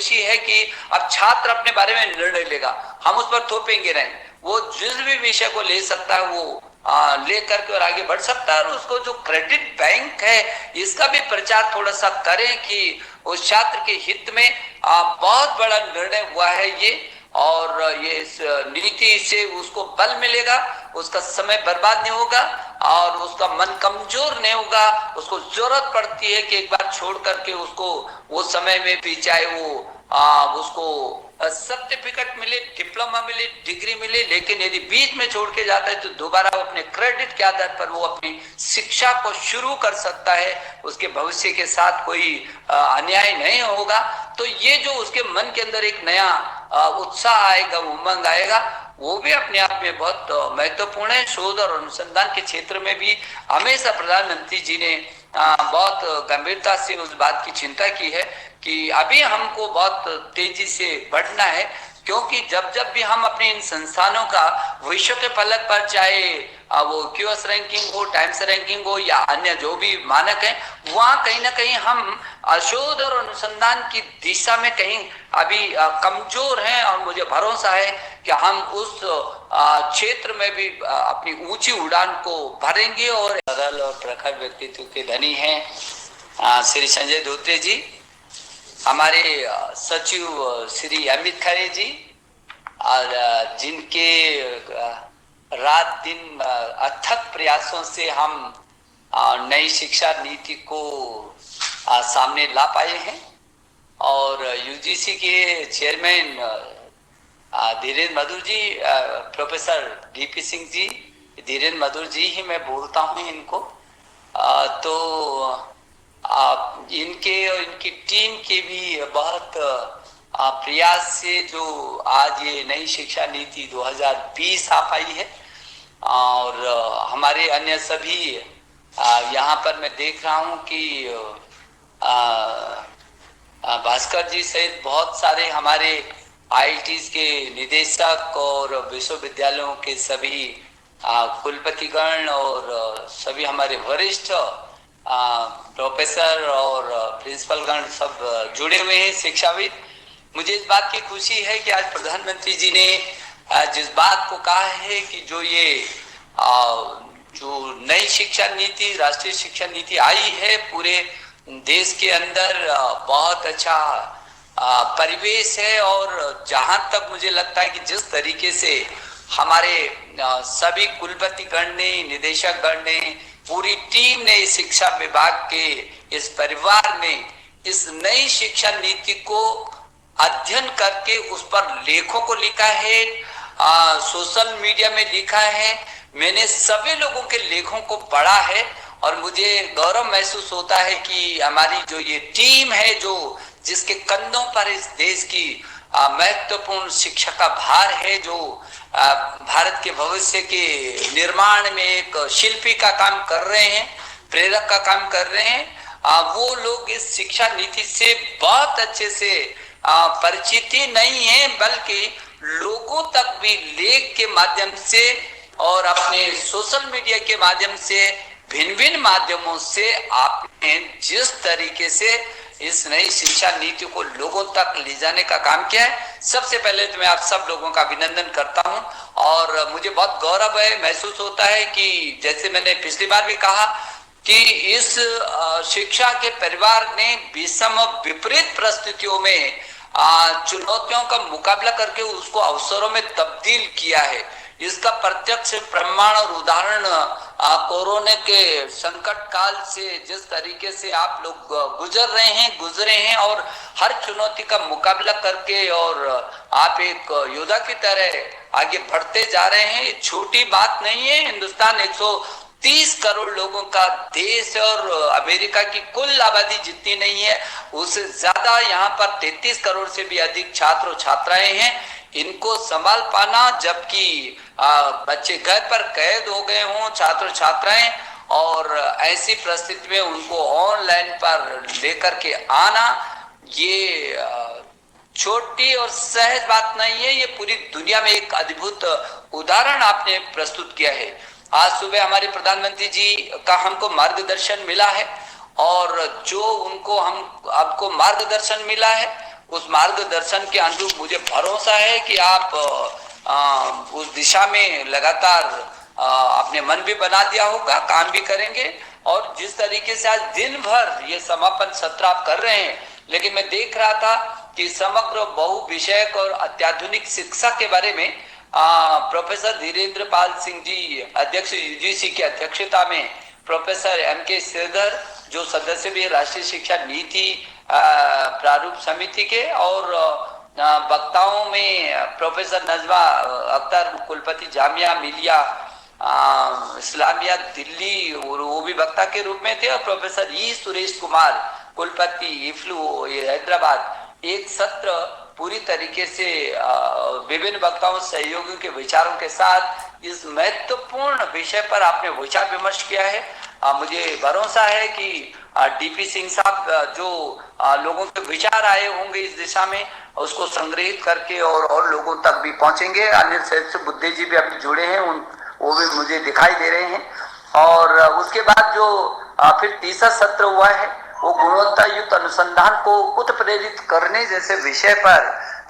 खुशी है कि अब छात्र अपने बारे में निर्णय लेगा, हम उस पर थोपेंगे नहीं। वो जिस भी विषय को ले सकता है वो ले करके और आगे बढ़ सकता है। और उसको जो क्रेडिट बैंक है इसका भी प्रचार थोड़ा सा करें कि उस छात्र के हित में बहुत बड़ा निर्णय हुआ है ये, और ये इस नीति से उसको बल मिलेगा, उसका समय बर्बाद नहीं होगा और उसका मन कमजोर नहीं होगा। उसको जरूरत पड़ती है कि एक बार छोड़ करके उसको वो समय में भी चाहे वो उसको सर्टिफिकेट मिले, डिप्लोमा मिले, डिग्री मिले, लेकिन यदि बीच में छोड़ के जाता है तो दोबारा वो अपने क्रेडिट के आधार पर वो अपनी शिक्षा को शुरू कर सकता है, उसके भविष्य के साथ कोई अन्याय नहीं होगा। तो ये जो उसके मन के अंदर एक नया उत्साह आएगा, उमंग आएगा, वो भी अपने आप में बहुत महत्वपूर्ण है। शोध और अनुसंधान के क्षेत्र में भी हमेशा प्रधानमंत्री जी ने बहुत गंभीरता से उस बात की चिंता की है कि अभी हमको बहुत तेजी से बढ़ना है, क्योंकि जब जब भी हम अपने इन संस्थानों का विश्व के फलक पर, चाहे वो क्यूएस रैंकिंग हो, टाइम्स रैंकिंग हो या अन्य जो भी मानक है, वहां कहीं ना कहीं हम शोध और अनुसंधान की दिशा में कहीं अभी कमजोर हैं। और मुझे भरोसा है कि हम उस क्षेत्र में भी अपनी ऊंची उड़ान को भरेंगे। और सरल और प्रखर व्यक्तित्व के धनी हैं श्री संजय धोत्रे जी, हमारे सचिव श्री अमित खरे जी, और जिनके रात दिन अथक प्रयासों से हम नई शिक्षा नीति को सामने ला पाए हैं। और यूजीसी के चेयरमैन धीरेन्द्र मधुर जी, प्रोफेसर डीपी सिंह जी, धीरेन्द्र मधुर जी ही मैं बोलता हूँ इनको, तो इनके और इनकी टीम के भी बहुत प्रयास से जो आज ये नई शिक्षा नीति 2020 आ पाई है। और हमारे अन्य सभी यहाँ पर मैं देख रहा हूँ कि भास्कर जी सहित बहुत सारे हमारे आईआईटीज के निदेशक और विश्वविद्यालयों के सभी कुलपतिगण और सभी हमारे वरिष्ठ प्रोफेसर और प्रिंसिपलगण सब जुड़े हुए हैं, शिक्षाविद। मुझे इस बात की खुशी है कि आज प्रधानमंत्री जी ने जिस बात को कहा है कि जो ये जो नई शिक्षा नीति, राष्ट्रीय शिक्षा नीति आई है, पूरे देश के अंदर बहुत अच्छा परिवेश है। और जहां तक मुझे लगता है कि जिस तरीके से हमारे सभी कुलपतिगण ने, निदेशकगण ने, पूरी टीम ने इस शिक्षा विभाग के इस परिवार में इस नई शिक्षा नीति को अध्ययन करके उस पर लेखों को लिखा है, सोशल मीडिया में लिखा है। मैंने सभी लोगों के लेखों को पढ़ा है और मुझे गौरव महसूस होता है कि हमारी जो ये टीम है, जो जिसके कंधों पर इस देश की महत्वपूर्ण शिक्षा का भार है, जो भारत के भविष्य के निर्माण में एक शिल्पी का काम कर रहे हैं, प्रेरक का काम कर रहे हैं, वो लोग इस शिक्षा नीति से बहुत अच्छे से परिचित ही नहीं है, बल्कि लोगों तक भी लेख के माध्यम से और अपने सोशल मीडिया के माध्यम से, भिन्न भिन्न माध्यमों से आपने जिस तरीके से इस नई शिक्षा नीति को लोगों तक ले जाने का काम किया है, सबसे पहले तो मैं आप सब लोगों का अभिनंदन करता हूं। और मुझे बहुत गौरव है, महसूस होता है कि जैसे मैंने पिछली बार भी कहा कि इस शिक्षा के परिवार ने विषम विपरीत परिस्थितियों में चुनौतियों का मुकाबला करके उसको अवसरों में तब्दील किया है। इसका प्रत्यक्ष प्रमाण और उदाहरण कोरोना के संकट काल से जिस तरीके से आप लोग गुजरे हैं और हर चुनौती का मुकाबला करके और आप एक योद्धा की तरह आगे बढ़ते जा रहे हैं, ये छोटी बात नहीं है। हिंदुस्तान 130 करोड़ लोगों का देश और अमेरिका की कुल आबादी जितनी नहीं है उससे ज्यादा यहाँ पर 33 करोड़ से भी अधिक छात्र और छात्राएं हैं। इनको संभाल पाना, जबकि बच्चे घर पर कैद हो गए हों, छात्र छात्राएं, और ऐसी परिस्थिति में उनको ऑनलाइन पर लेकर के आना, ये छोटी और सहज बात नहीं है। ये पूरी दुनिया में एक अद्भुत उदाहरण आपने प्रस्तुत किया है। आज सुबह हमारे प्रधानमंत्री जी का हमको मार्गदर्शन मिला है और जो उनको आपको मार्गदर्शन मिला है उस मार्गदर्शन के अनुरूप मुझे भरोसा है कि आप उस दिशा में लगातार अपने मन भी बना दिया होगा, काम भी करेंगे। और जिस तरीके से आज दिन भर ये समापन सत्र आप कर रहे हैं, लेकिन मैं देख रहा था कि समग्र बहु विषयक और अत्याधुनिक शिक्षा के बारे में प्रोफेसर धीरेन्द्र पाल सिंह जी, अध्यक्ष यूजीसी की अध्यक्षता में, प्रोफेसर MK श्रीधर जो सदस्य भी राष्ट्रीय शिक्षा नीति प्रारूप समिति के, और वक्ताओं में प्रोफेसर नजमा अख्तर, कुलपति जामिया मिलिया इस्लामिया दिल्ली, वो भी वक्ता के रूप में थे, और प्रोफेसर सुरेश कुमार, कुलपति इफ्लू हैदराबाद। एक सत्र पूरी तरीके से विभिन्न वक्ताओं, सहयोगियों के विचारों के साथ इस महत्वपूर्ण विषय पर आपने विचार विमर्श किया है। मुझे भरोसा है कि DP सिंह साहब जो लोगों के विचार आए होंगे इस दिशा में, उसको संग्रहित करके और लोगों तक भी पहुंचेंगे। अनिल सहस्त्र बुद्धे जी भी अभी जुड़े हैं, वो भी मुझे दिखाई दे रहे हैं। और उसके बाद जो फिर तीसरा सत्र हुआ है, वो गुणवत्ता युक्त अनुसंधान को उत्प्रेरित करने जैसे विषय पर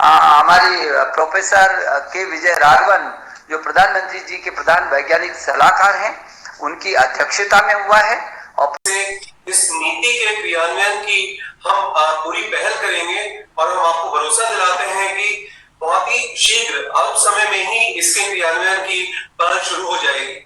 हमारी प्रोफेसर के विजय राघवन, जो प्रधानमंत्री जी के प्रधान वैज्ञानिक सलाहकार हैं, उनकी अध्यक्षता में हुआ है। और इस नीति के क्रियान्वयन की हम पूरी पहल करेंगे, और हम आपको भरोसा दिलाते हैं कि बहुत ही शीघ्र, अल्प समय में ही इसके क्रियान्वयन की पहल शुरू हो जाएगी।